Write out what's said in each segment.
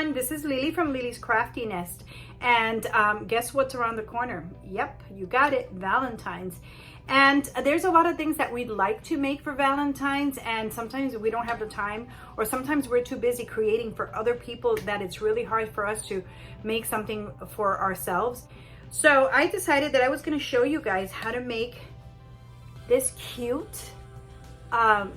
everyone, this is Lily from Lily's Crafty Nest, and guess what's around the corner? Yep, you got it, Valentine's. And there's a lot of things that we'd like to make for Valentine's, and sometimes we don't have the time, or sometimes we're too busy creating for other people that it's really hard for us to make something for ourselves. So I decided that I was going to show you guys how to make this cute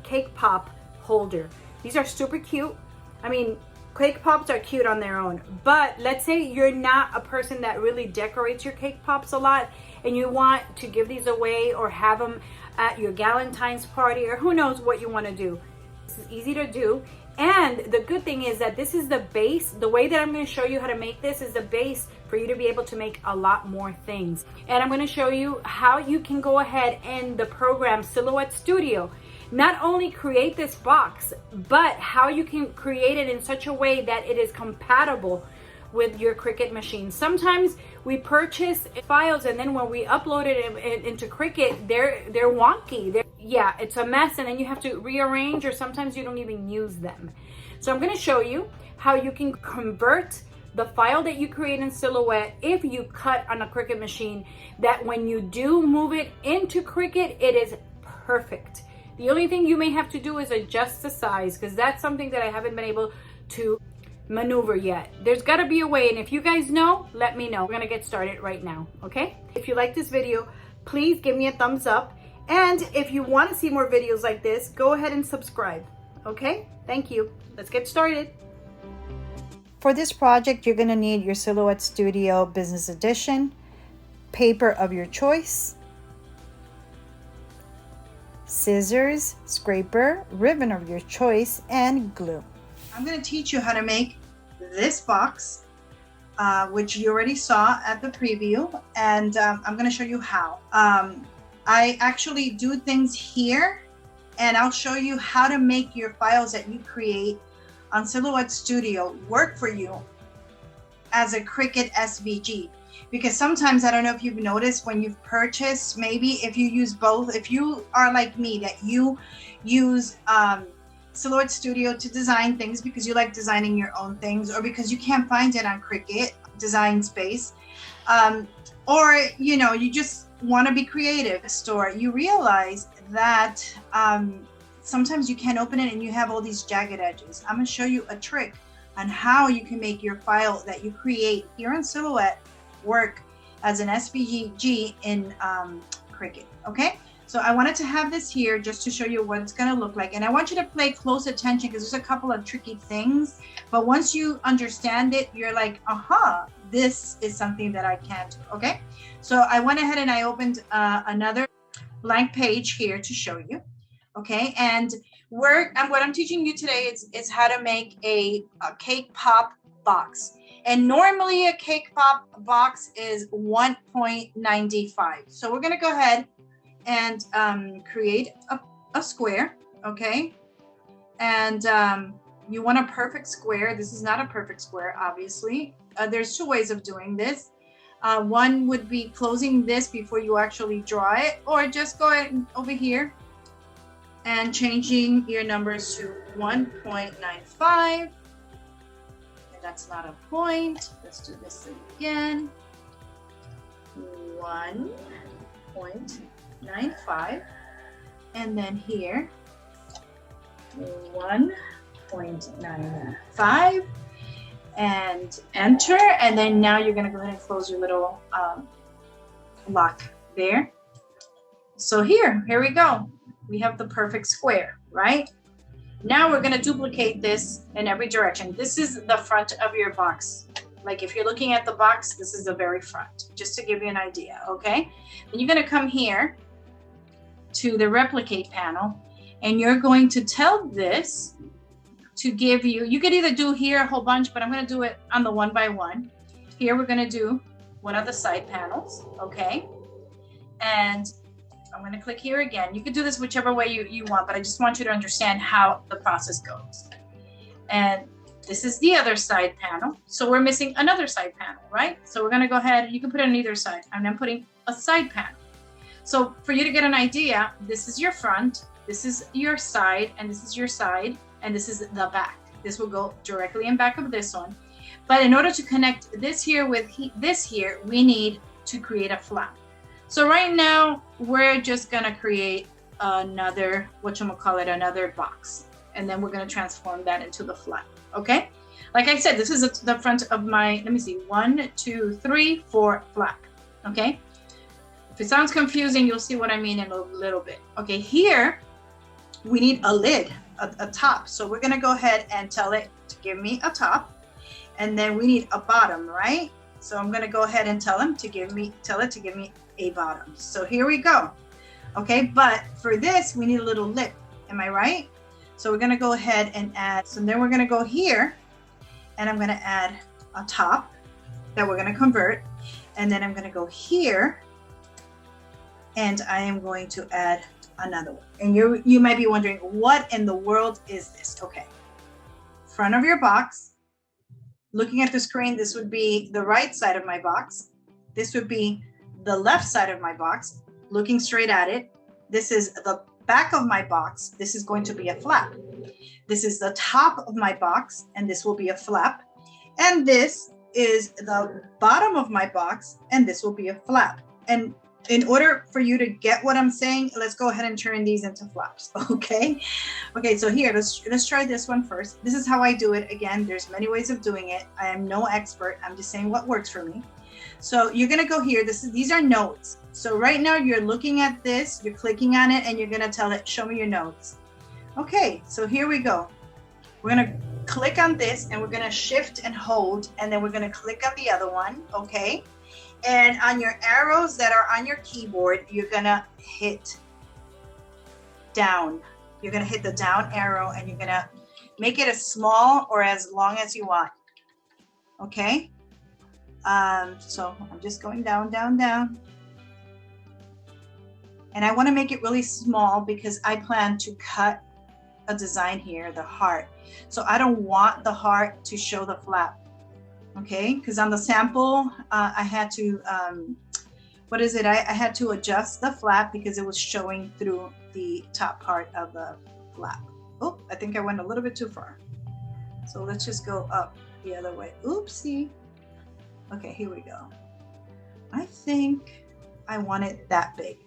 cake pop holder. These are super cute. I mean, cake pops are cute on their own, but let's say you're not a person that really decorates your cake pops a lot and you want to give these away or have them at your Valentine's party, or who knows what you want to do. This is easy to do, and the good thing is that this is the base. The way that I'm going to show you how to make this is the base for you to be able to make a lot more things. And I'm going to show you how you can go ahead in the program Silhouette Studio, not only create this box, but how you can create it in such a way that it is compatible with your Cricut machine. Sometimes we purchase files and then when we upload it into Cricut, they're wonky. Yeah, it's a mess, and then you have to rearrange, or sometimes you don't even use them. So I'm going to show you how you can convert the file that you create in Silhouette, if you cut on a Cricut machine, that when you do move it into Cricut, it is perfect. The only thing you may have to do is adjust the size, because that's something that I haven't been able to maneuver yet. There's got to be a way, and if you guys know, let me know. We're going to get started right now, okay? If you like this video, please give me a thumbs up, and if you want to see more videos like this, go ahead and subscribe, okay? Thank you. Let's get started. For this project, you're going to need your Silhouette Studio Business Edition, paper of your choice, scissors, scraper, ribbon of your choice, and glue. I'm going to teach you how to make this box, which you already saw at the preview, and I'm going to show you how. I actually do things here, and I'll show you how to make your files that you create on Silhouette Studio work for you as a Cricut SVG. Because sometimes, I don't know if you've noticed, when you've purchased, maybe if you use both, if you are like me, that you use Silhouette Studio to design things because you like designing your own things, or because you can't find it on Cricut Design Space, or you know, you just want to be creative store, you realize that sometimes you can't open it and you have all these jagged edges. I'm going to show you a trick on how you can make your file that you create here in Silhouette work as an SVG in Cricut. Okay, so I wanted to have this here just to show you what it's going to look like, and I want you to pay close attention because there's a couple of tricky things, but once you understand it, you're like, aha, this is something that I can do. Okay, so I went ahead and I opened another blank page here to show you. Okay, and what I'm teaching you today is how to make a cake pop box. And normally a cake pop box is 1.95. So we're going to go ahead and create a square, okay? And you want a perfect square. This is not a perfect square, obviously. There's two ways of doing this. One would be closing this before you actually draw it, or just go ahead over here and changing your numbers to 1.95. That's not a point. Let's do this again. 1.95, and then here 1.95, and enter. And then now you're going to go ahead and close your little lock there. So here we go. We have the perfect square, right? Now we're going to duplicate this in every direction. This is the front of your box. Like if you're looking at the box, this is the very front, just to give you an idea, okay? Then you're going to come here to the replicate panel, and you're going to tell this to give you, you could either do here a whole bunch, but I'm going to do it on the one by one. Here we're going to do one of the side panels, okay? And I'm going to click here again. You could do this whichever way you want, but I just want you to understand how the process goes. And this is the other side panel. So we're missing another side panel, right? So we're going to go ahead, you can put it on either side. And I'm putting a side panel. So for you to get an idea, this is your front, this is your side, and this is your side, and this is the back. This will go directly in back of this one. But in order to connect this here with this here, we need to create a flap. So right now, we're just gonna create another, another box. And then we're gonna transform that into the flap, okay? Like I said, this is the front of my, let me see, 1, 2, 3, 4 flap, okay? If it sounds confusing, you'll see what I mean in a little bit. Okay, here, we need a lid, a top. So we're gonna go ahead and tell it to give me a top. And then we need a bottom, right? So I'm gonna go ahead and tell it to give me a bottom. So here we go. Okay, but for this, we need a little lip. Am I right? So we're gonna go ahead and add, so then we're gonna go here and I'm gonna add a top that we're gonna convert. And then I'm gonna go here and I am going to add another one. And you might be wondering, what in the world is this? Okay, front of your box, looking at the screen, this would be the right side of my box. This would be the left side of my box, looking straight at it. This is the back of my box. This is going to be a flap. This is the top of my box, and this will be a flap. And this is the bottom of my box, and this will be a flap. And in order for you to get what I'm saying, let's go ahead and turn these into flaps, okay? Okay, so here, let's try this one first. This is how I do it. Again, there's many ways of doing it. I am no expert. I'm just saying what works for me. So you're gonna go here. These are nodes. So right now you're looking at this, you're clicking on it, and you're gonna tell it, show me your nodes. Okay, so here we go. We're gonna click on this, and we're gonna shift and hold, and then we're gonna click on the other one, okay? And on your arrows that are on your keyboard, you're gonna hit down. You're gonna hit the down arrow, and you're gonna make it as small or as long as you want, okay? So I'm just going down, down, down. And I wanna make it really small because I plan to cut a design here, the heart. So I don't want the heart to show the flap. Okay, because on the sample, I had to, I had to adjust the flap because it was showing through the top part of the flap. Oh, I think I went a little bit too far. So let's just go up the other way. Oopsie. Okay, here we go. I think I want it that big.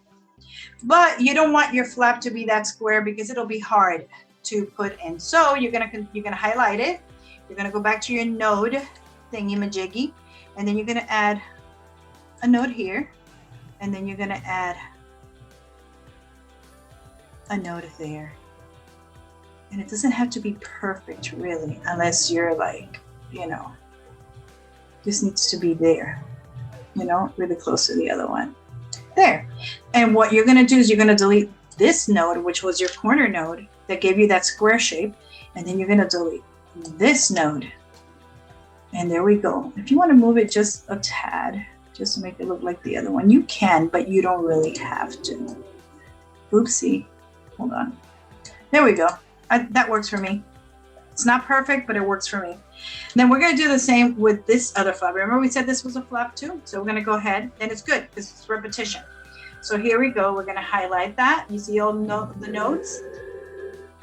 But you don't want your flap to be that square because it'll be hard to put in. So you're gonna highlight it. You're gonna go back to your node thingy-majiggy, and then you're gonna add a node here, and then you're gonna add a node there. And it doesn't have to be perfect really, unless you're like, you know, this needs to be there, you know, really close to the other one. There. And what you're gonna do is you're gonna delete this node, which was your corner node that gave you that square shape, and then you're gonna delete this node. And there we go. If you want to move it just a tad, just to make it look like the other one, you can, but you don't really have to. Oopsie. Hold on. There we go. That works for me. It's not perfect, but it works for me. And then we're going to do the same with this other flap. Remember we said this was a flap too? So we're going to go ahead, and it's good because it's repetition. So here we go. We're going to highlight that. You see all the nodes?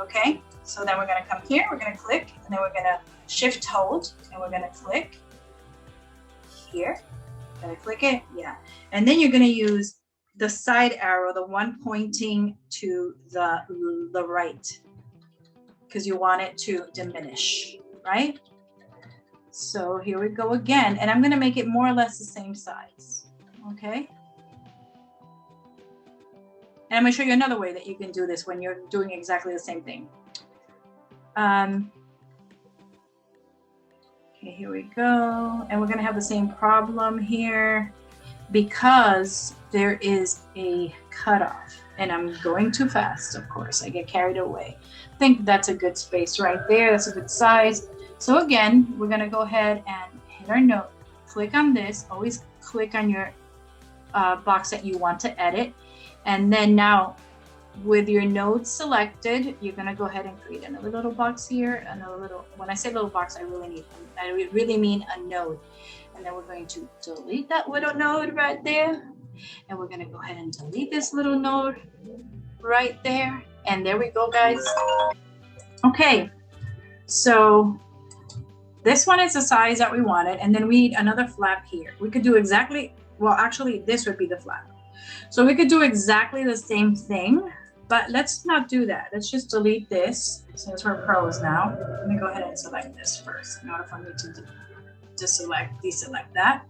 Okay. So then we're going to come here. We're going to click, and then we're going to shift hold, and we're gonna click here. Gonna click it, yeah. And then you're gonna use the side arrow, the one pointing to the right, because you want it to diminish, right? So here we go again, and I'm gonna make it more or less the same size, okay? And I'm gonna show you another way that you can do this when you're doing exactly the same thing. Okay, here we go. And we're gonna have the same problem here because there is a cutoff, and I'm going too fast, of course. I get carried away. I think that's a good space right there. That's a good size. So again, we're gonna go ahead and hit our node, click on this, always click on your box that you want to edit. And then now with your node selected, you're gonna go ahead and create another little box here, another little, when I say little box, I really mean a node. And then we're going to delete that little node right there. And we're gonna go ahead and delete this little node right there. And there we go, guys. Okay, so This one is the size that we wanted, and then we need another flap here. We could do exactly, well, actually this would be the flap. So we could do exactly the same thing, but let's not do that. Let's just delete this since we're pros now. Let me go ahead and select this first in order for me to deselect that.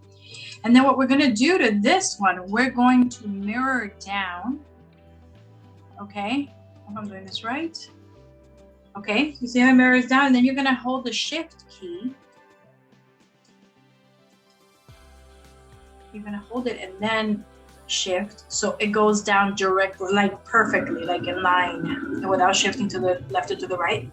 And then what we're gonna do to this one, we're going to mirror down. Okay, hope I'm doing this right. Okay, you see how it mirrors down, and then you're gonna hold the shift key. You're gonna hold it and then shift, so it goes down directly, like perfectly, like in line, without shifting to the left or to the right.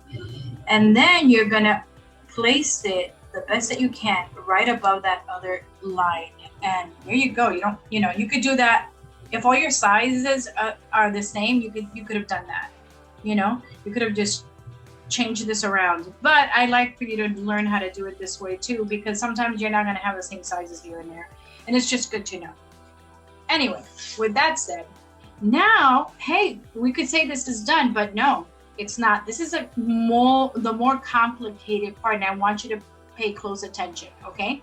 And then you're gonna place it the best that you can right above that other line, and there you go. You could do that if all your sizes are the same. You could have done that. You could have just changed this around, but I like for you to learn how to do it this way too, because sometimes you're not going to have the same sizes here and there, and it's just good to know. Anyway, with that said, now, hey, we could say this is done, but no, it's not. This is the more complicated part, and I want you to pay close attention, okay?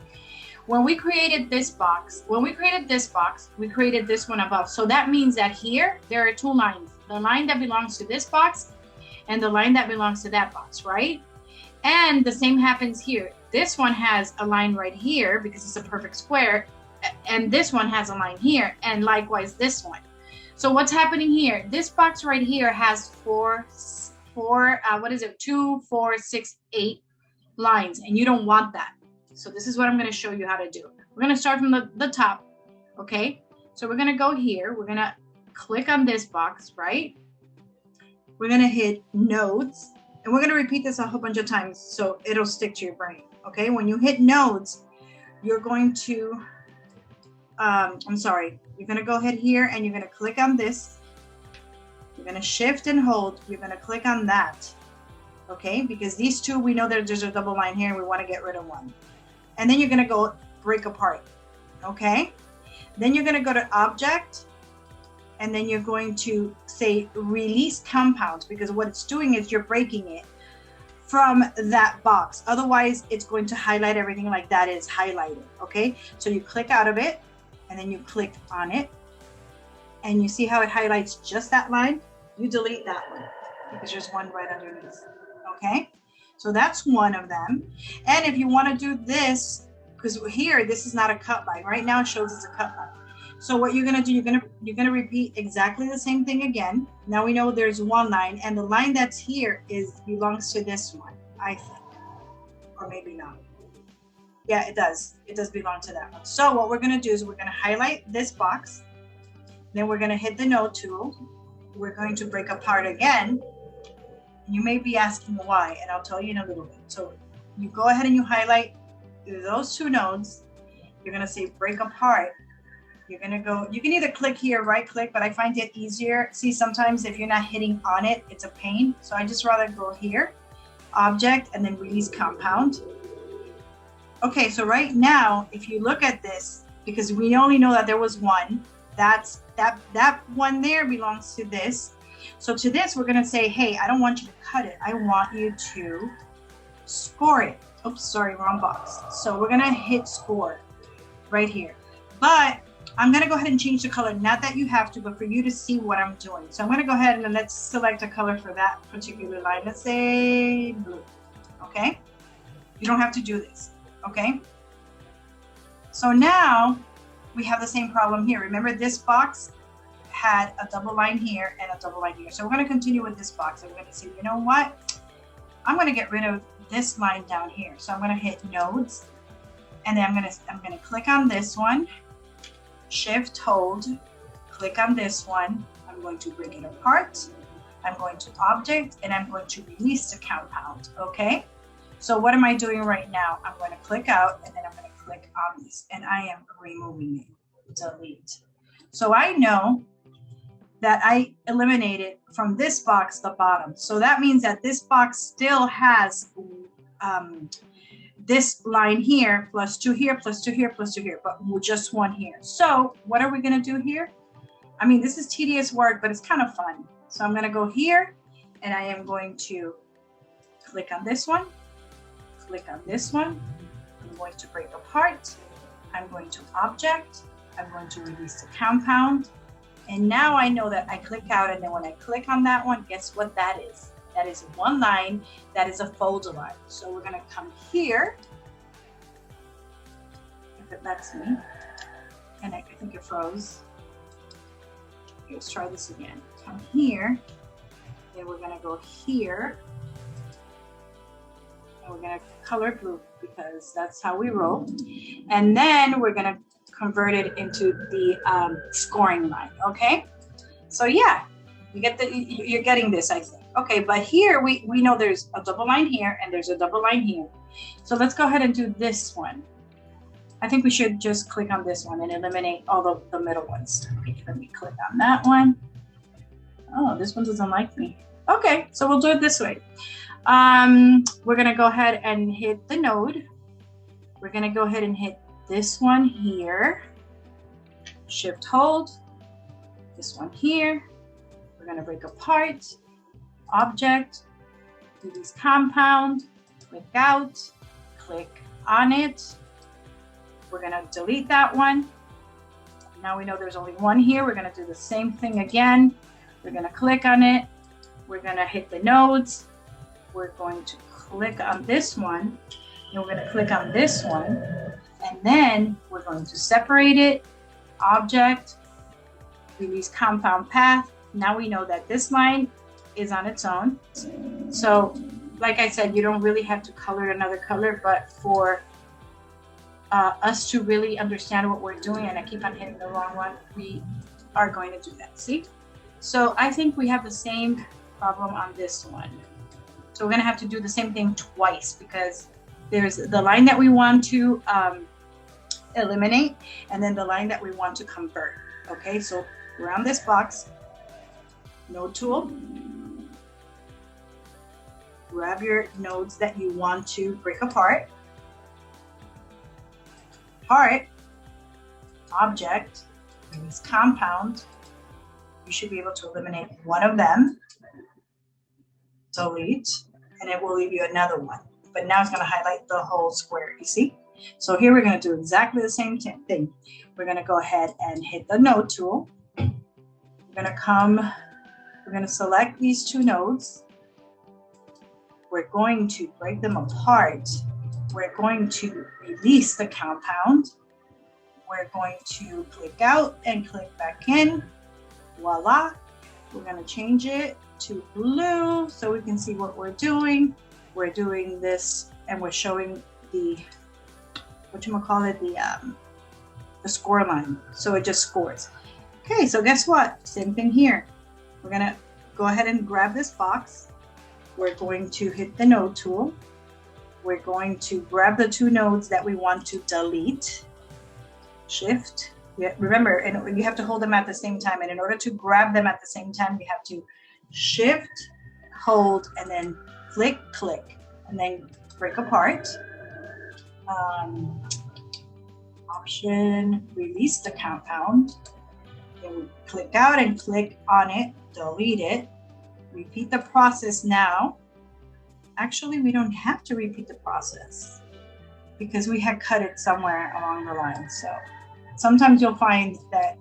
When we created this box, we created this one above. So that means that here, there are two lines. The line that belongs to this box and the line that belongs to that box, right? And the same happens here. This one has a line right here because it's a perfect square, and this one has a line here, and likewise this one. So what's happening here? This box right here has 2, 4, 6, 8 lines, and you don't want that. So this is what I'm going to show you how to do. We're going to start from the top, okay? So we're going to go here. We're going to click on this box, right? We're going to hit nodes, and we're going to repeat this a whole bunch of times so it'll stick to your brain, okay? When you hit nodes, you're going to, you're going to go ahead here and you're going to click on this. You're going to shift and hold. You're going to click on that, okay? Because these two, we know that there's a double line here and we want to get rid of one. And then you're going to go break apart, okay? Then you're going to go to object, and then you're going to say release compounds, because what it's doing is you're breaking it from that box. Otherwise, it's going to highlight everything like that is highlighted, okay? So you click out of it, and then you click on it, and you see how it highlights just that line? You delete that one because there's one right underneath, okay? So that's one of them. And if you want to do this, because here, this is not a cut line. Right now it shows it's a cut line. So what you're going to do, you're going to repeat exactly the same thing again. Now we know there's one line, and the line that's here belongs to this one, I think. Or maybe not. Yeah, it does. It does belong to that one. So what we're going to do is we're going to highlight this box. Then we're going to hit the node tool. We're going to break apart again. You may be asking why, and I'll tell you in a little bit. So you go ahead and you highlight those two nodes. You're going to say break apart. You're going to go, you can either click here, right click, but I find it easier. See, sometimes if you're not hitting on it, it's a pain. So I just rather go here, object, and then release compound. Okay, so right now, if you look at this, because we only know that there was one, that one there belongs to this. So to this, we're going to say, hey, I don't want you to cut it. I want you to score it. Oops, sorry, wrong box. So we're going to hit score right here. But I'm going to go ahead and change the color. Not that you have to, but for you to see what I'm doing. So I'm going to go ahead and let's select a color for that particular line. Let's say blue. Okay? You don't have to do this. Okay? So now we have the same problem here. Remember, this box had a double line here and a double line here. So we're going to continue with this box. I'm going to say, you know what? I'm going to get rid of this line down here. So I'm going to hit nodes, and then I'm going to click on this one, shift hold, click on this one. I'm going to break it apart. I'm going to object, and I'm going to release the compound. Okay? So what am I doing right now? I'm going to click out, and then I'm going to click on this, and I am removing it. Delete. So I know that I eliminated from this box the bottom. So that means that this box still has this line here, plus 2 here, plus 2 here, plus 2 here, but just one here. So what are we going to do here? I mean, this is tedious work, but it's kind of fun. So I'm going to go here, and I am going to click on this one, click on this one. I'm going to break apart. I'm going to object. I'm going to release the compound. And now I know that I click out, and then when I click on that one, guess what that is? That is one line. That is a fold line. So we're going to come here, if it lets me, and I think it froze. Let's try this again. Come here, then we're going to go here, and we're going to color blue because that's how we roll. And then we're going to convert it into the scoring line. Okay, so yeah, you're getting this, I think. Okay, but here we know there's a double line here and there's a double line here. So let's go ahead and do this one. I think we should just click on this one and eliminate all the middle ones. Okay, let me click on that one. Oh, this one doesn't like me. Okay, so we'll do it this way. We're gonna go ahead and hit the node. We're gonna go ahead and hit this one here. Shift hold. This one here. We're gonna break apart. Object. Release compound. Click out. Click on it. We're gonna delete that one. Now we know there's only one here. We're gonna do the same thing again. We're gonna click on it. We're gonna hit the nodes. We're going to click on this one. And we're gonna click on this one. And then we're going to separate it. Object. Release compound path. Now we know that this line is on its own. So like I said, you don't really have to color another color, but for us to really understand what we're doing, and I keep on hitting the wrong one, we are going to do that. See? So I think we have the same problem on this one. So we're going to have to do the same thing twice because there's the line that we want to eliminate and then the line that we want to convert. Okay, so around this box, node tool, grab your nodes that you want to break apart. Part, object, release compound. You should be able to eliminate one of them. Delete, and it will leave you another one. But now it's going to highlight the whole square, you see? So here we're going to do exactly the same thing. We're going to go ahead and hit the node tool. We're going to select these two nodes. We're going to break them apart. We're going to release the compound. We're going to click out and click back in. Voila. We're going to change it to blue so we can see what we're doing. We're doing this and we're showing the, the score line. So it just scores. Okay, so guess what? Same thing here. We're going to go ahead and grab this box. We're going to hit the node tool. We're going to grab the two nodes that we want to delete. Shift. Remember, and you have to hold them at the same time. And in order to grab them at the same time, you have to shift, hold, and then click, and then break apart. Option, release the compound. Then we click out and click on it, delete it. Repeat the process now. Actually, we don't have to repeat the process because we had cut it somewhere along the line. So sometimes you'll find that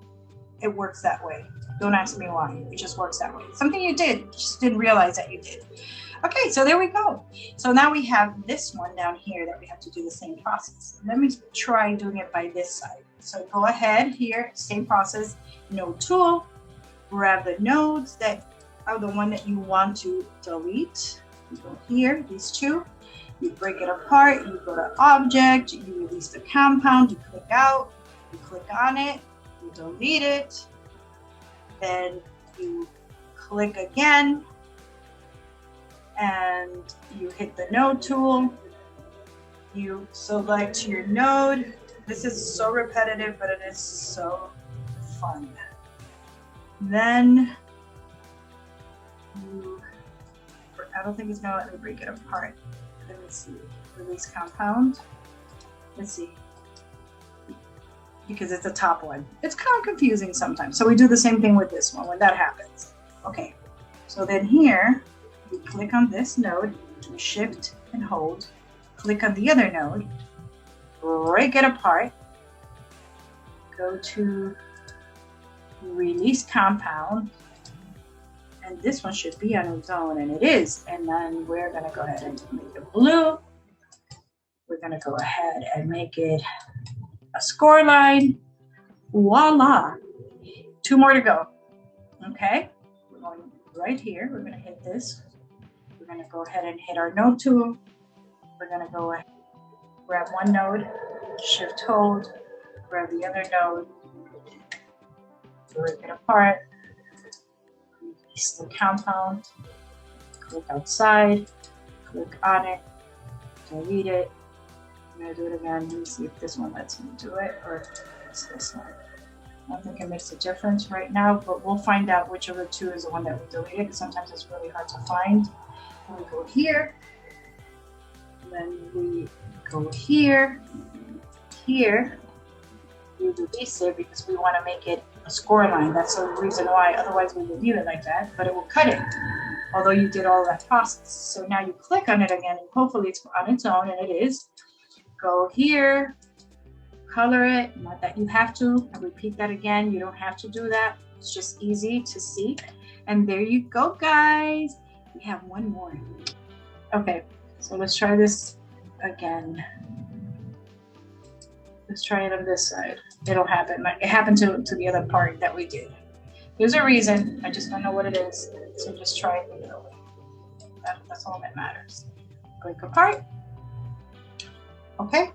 it works that way. Don't ask me why, it just works that way. Something you did, just didn't realize that you did. Okay, so there we go. So now we have this one down here that we have to do the same process. Let me try doing it by this side. So go ahead here, same process, node tool, grab the nodes that are the one that you want to delete. You go here, these two, you break it apart, you go to object, you release the compound, you click out, you click on it, you delete it, then you click again, and you hit the node tool, you select your node. This is so repetitive, but it is so fun. Then I don't think it's gonna let me break it apart. Let me see, release compound. Let's see, because it's the top one. It's kind of confusing sometimes. So we do the same thing with this one when that happens. Okay, so then here, you click on this node, you shift and hold, click on the other node, break it apart, go to release compound, and this one should be on its own, and it is. And then we're going to go ahead and make it blue. We're going to go ahead and make it a score line. Voila. 2 more to go. Okay, we're going right here. We're going to hit this. We're going to go ahead and hit our node tool. We're going to go ahead, grab one node, shift hold, grab the other node, break it apart, release the compound, click outside, click on it, delete it. I'm going to do it again. Let me see if this one lets me do it, or it's this one. I don't think it makes a difference right now, but we'll find out which of the two is the one that we deleted, because sometimes it's really hard to find. And we go here, and then we go here, here. We release it because we want to make it a score line. That's the reason why. Otherwise, we would leave it like that, but it will cut it. Although you did all that process. So now you click on it again, and hopefully it's on its own, and it is. Go here, color it. Not that you have to. I repeat that again. You don't have to do that. It's just easy to see. And there you go, guys. We have one more. Okay, so let's try this again. Let's try it on this side. It'll happen. Like it happened to the other part that we did. There's a reason. I just don't know what it is. So just try it the other way. That's all that matters. Click apart. Okay.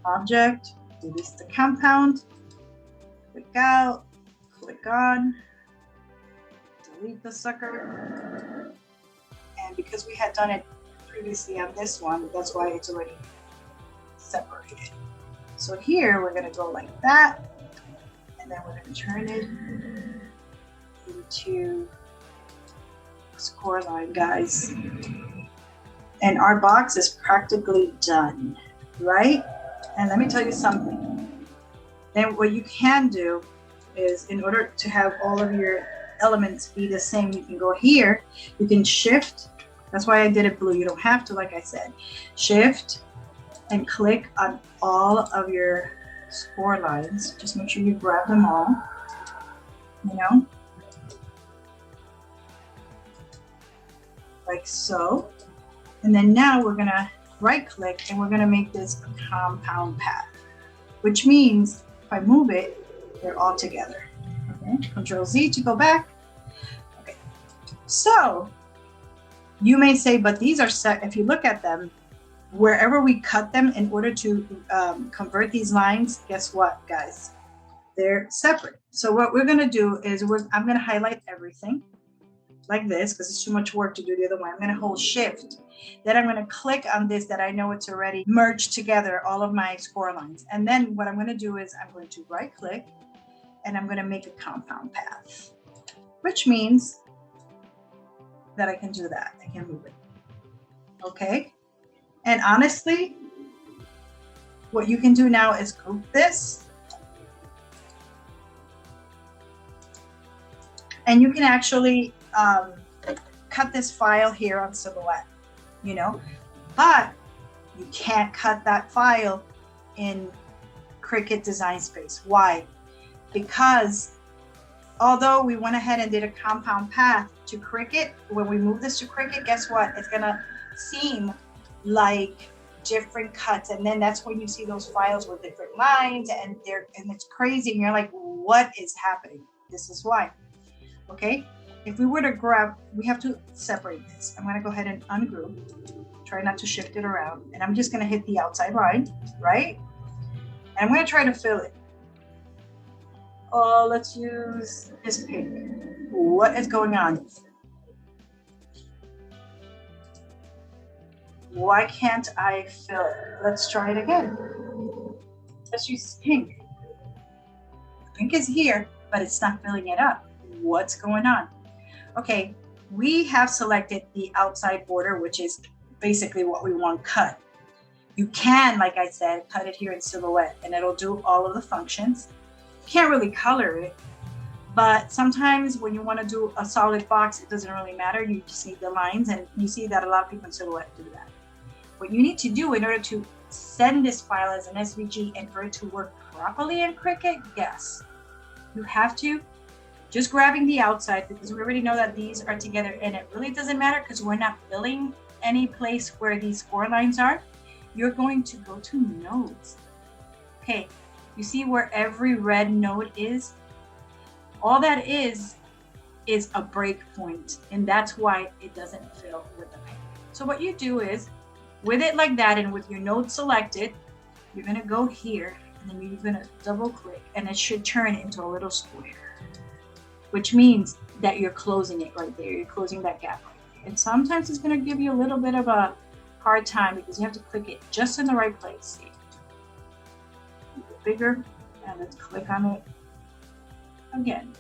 Object. Release the compound. Click out. Click on. Delete the sucker. And because we had done it previously on this one, that's why it's already separated. So here we're going to go like that, and then we're going to turn it into a score line, guys. And our box is practically done, right? And let me tell you something. Then what you can do is, in order to have all of your elements be the same, you can go here, you can shift. That's why I did it blue. You don't have to, like I said. Shift and click on all of your score lines. Just make sure you grab them all, you know, like so. And then now we're gonna right click and we're gonna make this a compound path, which means if I move it, they're all together. Okay, Control Z to go back. Okay, so you may say, but these are set. If you look at them, wherever we cut them in order to convert these lines, guess what, guys? They're separate. So what we're going to do is I'm going to highlight everything like this because it's too much work to do the other way. I'm going to hold shift. Then I'm going to click on this that I know it's already merged together, all of my score lines. And then what I'm going to do is I'm going to right click and I'm going to make a compound path, which means that I can do that. I can move it. Okay. And honestly, what you can do now is group this. And you can actually cut this file here on Silhouette, you know, but you can't cut that file in Cricut Design Space. Why? Because although we went ahead and did a compound path to Cricut, when we move this to Cricut, guess what? It's gonna seem like different cuts, and then that's when you see those files with different lines, and it's crazy, and you're like, what is happening? This is why. Okay, if we were to grab, we have to separate this. I'm going to go ahead and ungroup, try not to shift it around, and I'm just going to hit the outside line, right? And I'm going to try to fill it. Oh, let's use this pink. What is going on? Why can't I fill it? Let's try it again. Let's use pink. Pink is here, but it's not filling it up. What's going on? Okay, we have selected the outside border, which is basically what we want cut. You can, like I said, cut it here in Silhouette and it'll do all of the functions. You can't really color it, but sometimes when you want to do a solid box, it doesn't really matter. You just need the lines, and you see that a lot of people in Silhouette do that. what you need to do in order to send this file as an SVG and for it to work properly in Cricut, yes, you have to just grabbing the outside, because we already know that these are together and it really doesn't matter because we're not filling any place where these score lines are. You're going to go to nodes. Okay, you see where every red node is? All that is a break point, and that's why it doesn't fill with the paint. So what you do is, with it like that and with your node selected, you're gonna go here and then you're gonna double click and it should turn into a little square, which means that you're closing it right there. You're closing that gap right there. And sometimes it's gonna give you a little bit of a hard time because you have to click it just in the right place. See? Make it bigger, and let's click on it again.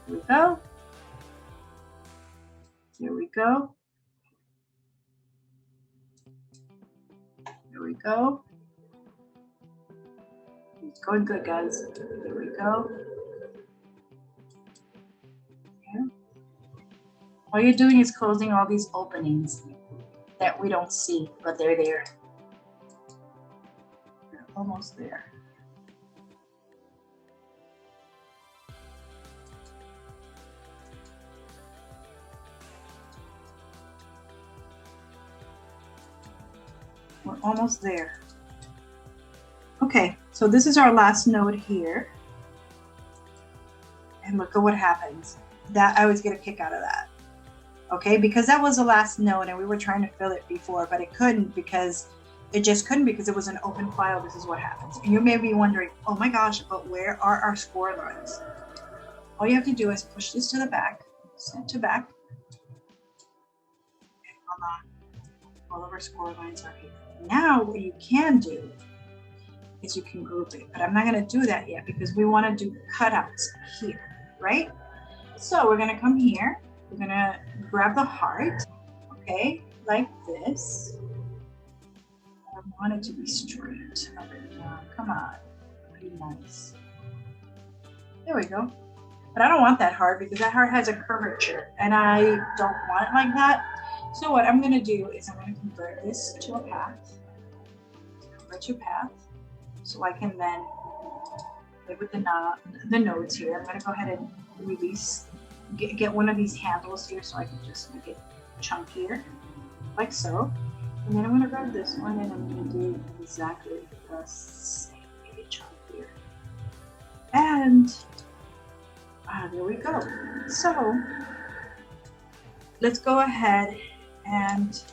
Here we go. Here we go. Here we go. It's going good, guys. Here we go. Okay. All you're doing is closing all these openings that we don't see, but they're there. They're almost there. We're almost there. Okay, so this is our last node here. And look at what happens. That I always get a kick out of that. Okay, because that was the last node and we were trying to fill it before, but it couldn't because it just couldn't because it was an open file. This is what happens. And you may be wondering, oh my gosh, but where are our score lines? All you have to do is push this to the back, send to back. Okay, hold on. All of our score lines are here. Now what you can do is you can group it, but I'm not going to do that yet because we want to do cutouts here, right? So we're going to come here. We're going to grab the heart, okay, like this. I want it to be straight. Come on, pretty nice. There we go. But I don't want that heart because that heart has a curvature and I don't want it like that. So what I'm going to do is I'm going to convert this to a path. Convert your path. So I can then play with the nodes here. I'm going to go ahead and release, get one of these handles here so I can just make it chunkier, like so. And then I'm going to grab this one and I'm going to do exactly the same, make it chunkier. And there we go. So let's go ahead and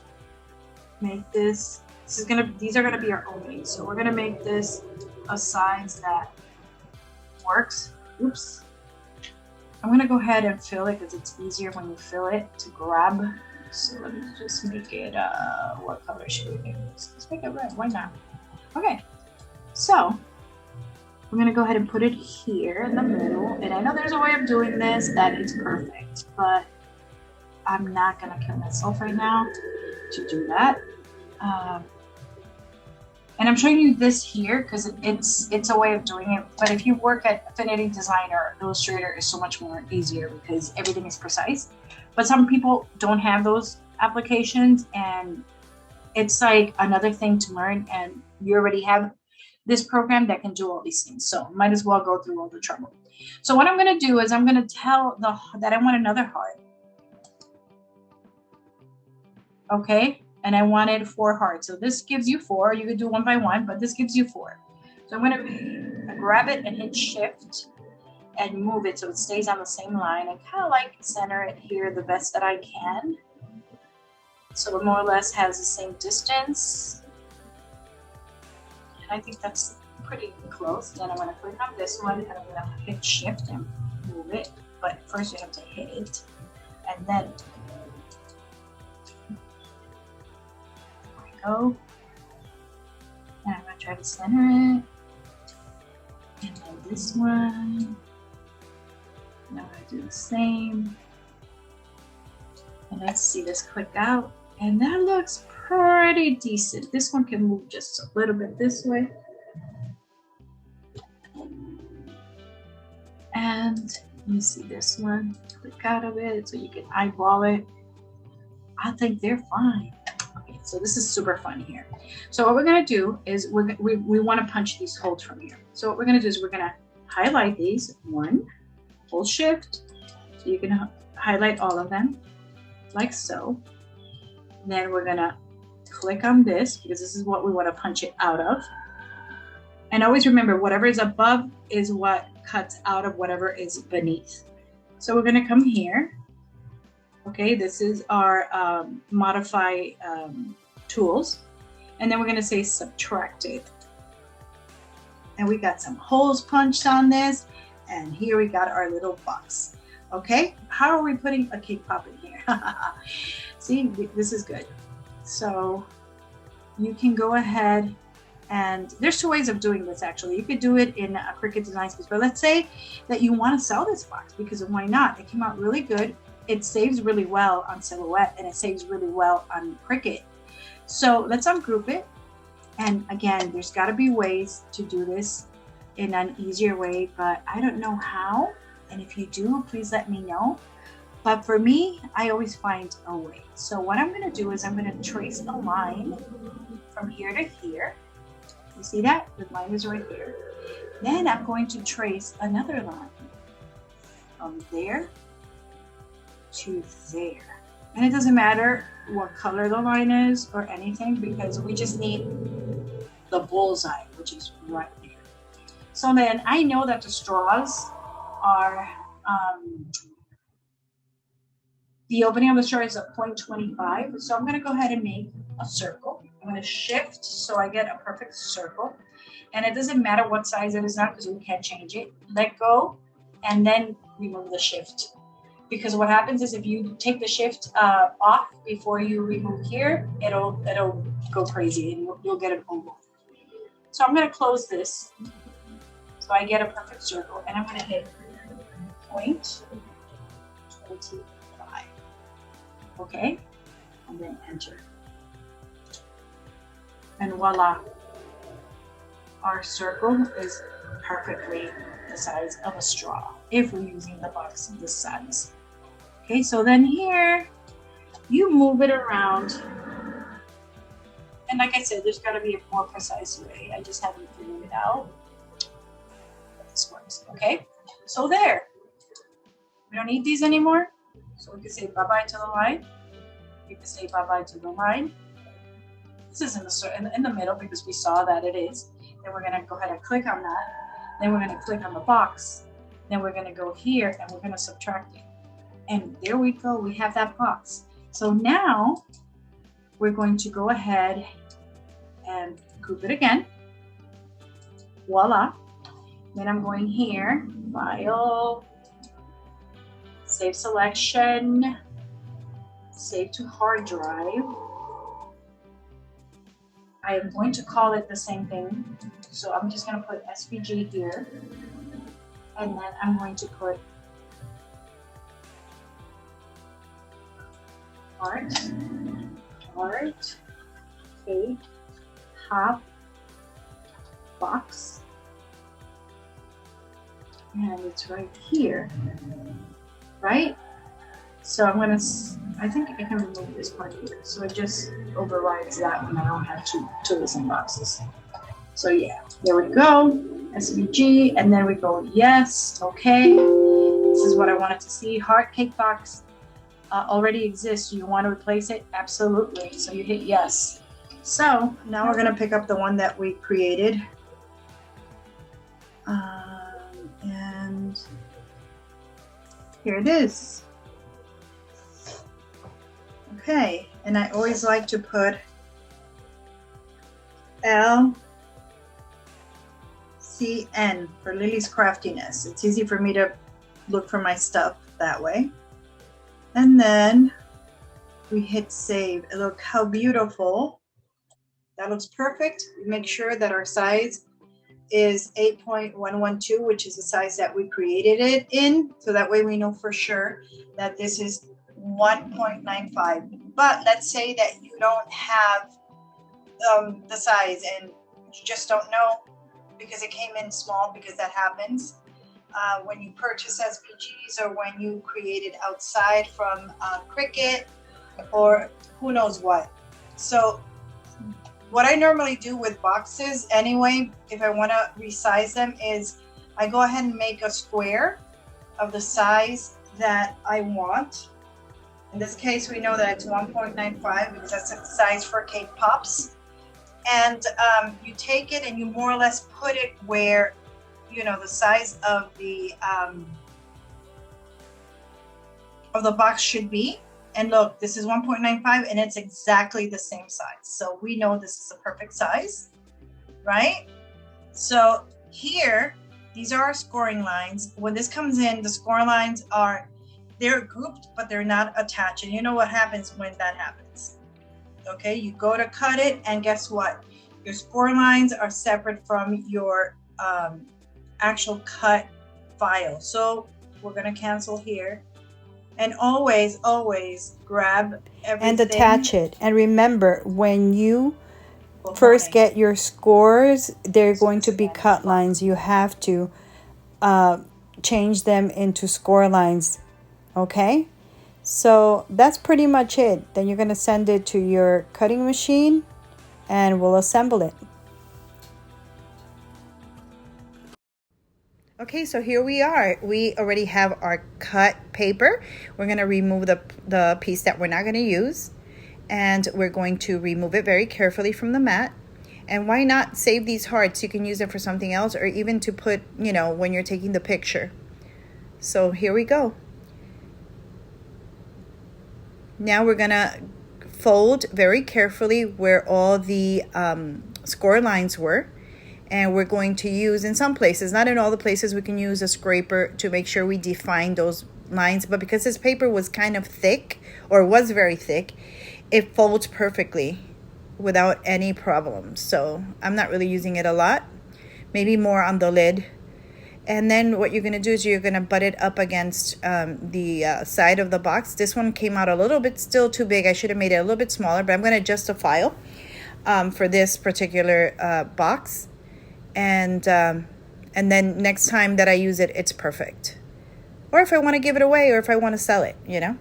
make this. These are gonna be our openings. So we're gonna make this a size that works. Oops. I'm gonna go ahead and fill it because it's easier when you fill it to grab. So let me just make it, what color should we make this? Let's make it red, why not? Okay, so I'm gonna go ahead and put it here in the middle. And I know there's a way of doing this that is perfect, but I'm not gonna kill myself right now to do that. And I'm showing you this here because it's a way of doing it. But if you work at Affinity Designer, Illustrator is so much more easier because everything is precise. But some people don't have those applications and it's like another thing to learn, and you already have this program that can do all these things. So might as well go through all the trouble. So what I'm gonna do is I'm gonna tell that I want another heart. Okay. And I wanted 4 hearts. So this gives you 4. You could do one by one, but this gives you 4. So I'm going to grab it and hit shift and move it so it stays on the same line. I kind of like center it here the best that I can. So it more or less has the same distance. And I think that's pretty close. Then I'm going to click on this one and I'm going to hit shift and move it. But first you have to hit it. And then go. And I'm going to try to center it. And then this one. And I'm going to do the same. And let's see this click out. And that looks pretty decent. This one can move just a little bit this way. And you see this one. Click out of it so you can eyeball it. I think they're fine. So this is super fun here. So what we're going to do is we want to punch these holes from here. So what we're going to do is we're going to highlight these. One, hold shift. So you can highlight all of them like so. Then we're going to click on this because this is what we want to punch it out of. And always remember, whatever is above is what cuts out of whatever is beneath. So we're going to come here. Okay, this is our modify tools. And then we're going to say subtracted. And we got some holes punched on this. And here we got our little box. Okay, how are we putting a cake pop in here? See, this is good. So you can go ahead and there's two ways of doing this actually. You could do it in a Cricut Design Space, but let's say that you want to sell this box because why not? It came out really good. It saves really well on Silhouette and it saves really well on Cricut. So let's ungroup it. And again, there's got to be ways to do this in an easier way, but I don't know how. And if you do, please let me know. But for me, I always find a way. So what I'm going to do is I'm going to trace a line from here to here. You see that? The line is right here. Then I'm going to trace another line from there to there. And it doesn't matter what color the line is or anything because we just need the bullseye, which is right there. So then I know that the straws are, the opening of the straw is at 0.25. So I'm going to go ahead and make a circle. I'm going to shift so I get a perfect circle. And it doesn't matter what size it is now because we can't change it. Let go and then remove the shift. Because what happens is if you take the shift off before you remove here, it'll go crazy and you'll get an oval. So I'm going to close this so I get a perfect circle and I'm going to hit 0.25. Okay, and then enter. And voila, our circle is perfectly the size of a straw if we're using the box this size. Okay, so then here you move it around. And like I said, there's got to be a more precise way. I just haven't figured it out. But this works. Okay, so there. We don't need these anymore. So we can say bye-bye to the line. We can say bye-bye to the line. This is in the middle because we saw that it is. Then we're going to go ahead and click on that. Then we're going to click on the box. Then we're going to go here and we're going to subtract it. And there we go. We have that box. So now we're going to go ahead and group it again. Voila. Then I'm going here, File, Save Selection, Save to Hard Drive. I am going to call it the same thing. So I'm just going to put SVG here. And then I'm going to put Art, Cake, Pop, Box. And it's right here, right? So I'm gonna, I think I can remove this part here. So it just overrides that when I don't have two listen boxes. So yeah, there we go, SVG, and then we go yes, okay. This is what I wanted to see. Heart cake box already exists. You want to replace it? Absolutely. So you hit yes. So now we're gonna pick up the one that we created. And here it is. Okay, and I always like to put LCN for Lily's Craftiness. It's easy for me to look for my stuff that way. And then we hit save. Look how beautiful. That looks perfect. Make sure that our size is 8.112, which is the size that we created it in. So that way we know for sure that this is 1.95. But let's say that you don't have the size and you just don't know because it came in small, because that happens when you purchase SVGs or when you create it outside from Cricut or who knows what. So what I normally do with boxes anyway, if I want to resize them, is I go ahead and make a square of the size that I want. In this case, we know that it's 1.95 because that's the size for cake pops. And you take it and you more or less put it where, you know, the size of the box should be. And look, this is 1.95 and it's exactly the same size. So we know this is a perfect size, right? So here, these are our scoring lines. When this comes in, the scoring lines they're grouped, but they're not attached. And you know what happens when that happens. Okay, you go to cut it and guess what? Your score lines are separate from your actual cut file. So we're gonna cancel here. And always, always grab everything. And attach it. And remember, when you first get your scores, they're going to be cut lines. You have to change them into score lines. Okay? So that's pretty much it. Then you're going to send it to your cutting machine and we'll assemble it. Okay, so here we are. We already have our cut paper. We're going to remove the piece that we're not going to use. And we're going to remove it very carefully from the mat. And why not save these hearts? You can use them for something else or even to put, you know, when you're taking the picture. So here we go. Now we're going to fold very carefully where all the score lines were. And we're going to use, in some places, not in all the places, we can use a scraper to make sure we define those lines. But because this paper was kind of thick, or was very thick, it folds perfectly without any problems. So I'm not really using it a lot, maybe more on the lid. And then what you're going to do is you're going to butt it up against the side of the box. This one came out a little bit still too big. I should have made it a little bit smaller, but I'm going to adjust the file for this particular box. And then next time that I use it, it's perfect. Or if I want to give it away or if I want to sell it, you know.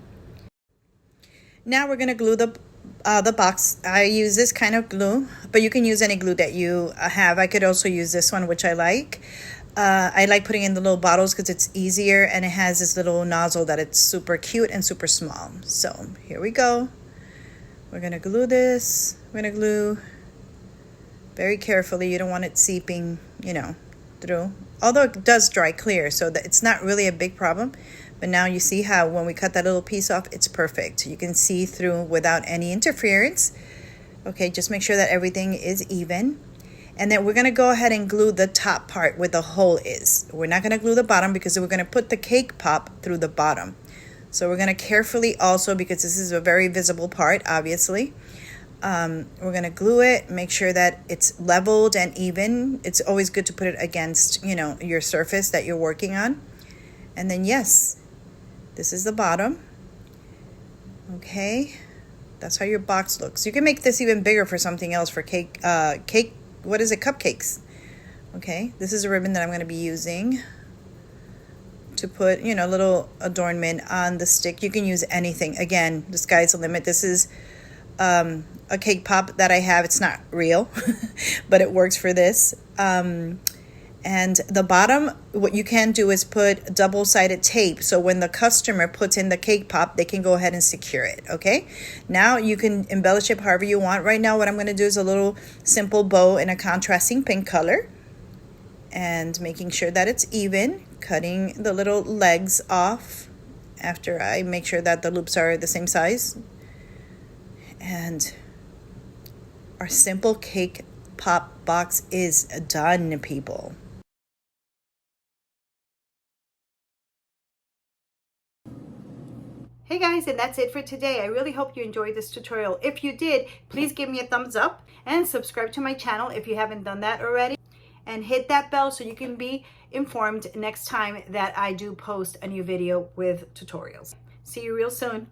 Now we're going to glue the box. I use this kind of glue, but you can use any glue that you have. I could also use this one, which I like. I like putting in the little bottles because it's easier and it has this little nozzle that it's super cute and super small. So here we go. We're going to glue this. We're going to glue very carefully. You don't want it seeping, you know, through. Although it does dry clear, so that it's not really a big problem. But now you see how when we cut that little piece off, it's perfect. You can see through without any interference. Okay, just make sure that everything is even. And then we're going to go ahead and glue the top part where the hole is. We're not going to glue the bottom because we're going to put the cake pop through the bottom. So we're going to carefully also, because this is a very visible part, obviously. We're going to glue it, make sure that it's leveled and even. It's always good to put it against, you know, your surface that you're working on. And then, yes, this is the bottom. Okay, that's how your box looks. You can make this even bigger for something else, for cupcakes. Okay, this is a ribbon that I'm going to be using to put, you know, a little adornment on the stick. You can use anything. Again, the sky's the limit. This is a cake pop that I have. It's not real, but it works for this. And the bottom, what you can do is put double-sided tape. So when the customer puts in the cake pop, they can go ahead and secure it, okay? Now you can embellish it however you want. Right now what I'm going to do is a little simple bow in a contrasting pink color. And making sure that it's even. Cutting the little legs off after I make sure that the loops are the same size. And our simple cake pop box is done, people. Hey guys, and that's it for today. I really hope you enjoyed this tutorial. If you did, please give me a thumbs up and subscribe to my channel if you haven't done that already. And hit that bell so you can be informed next time that I do post a new video with tutorials. See you real soon.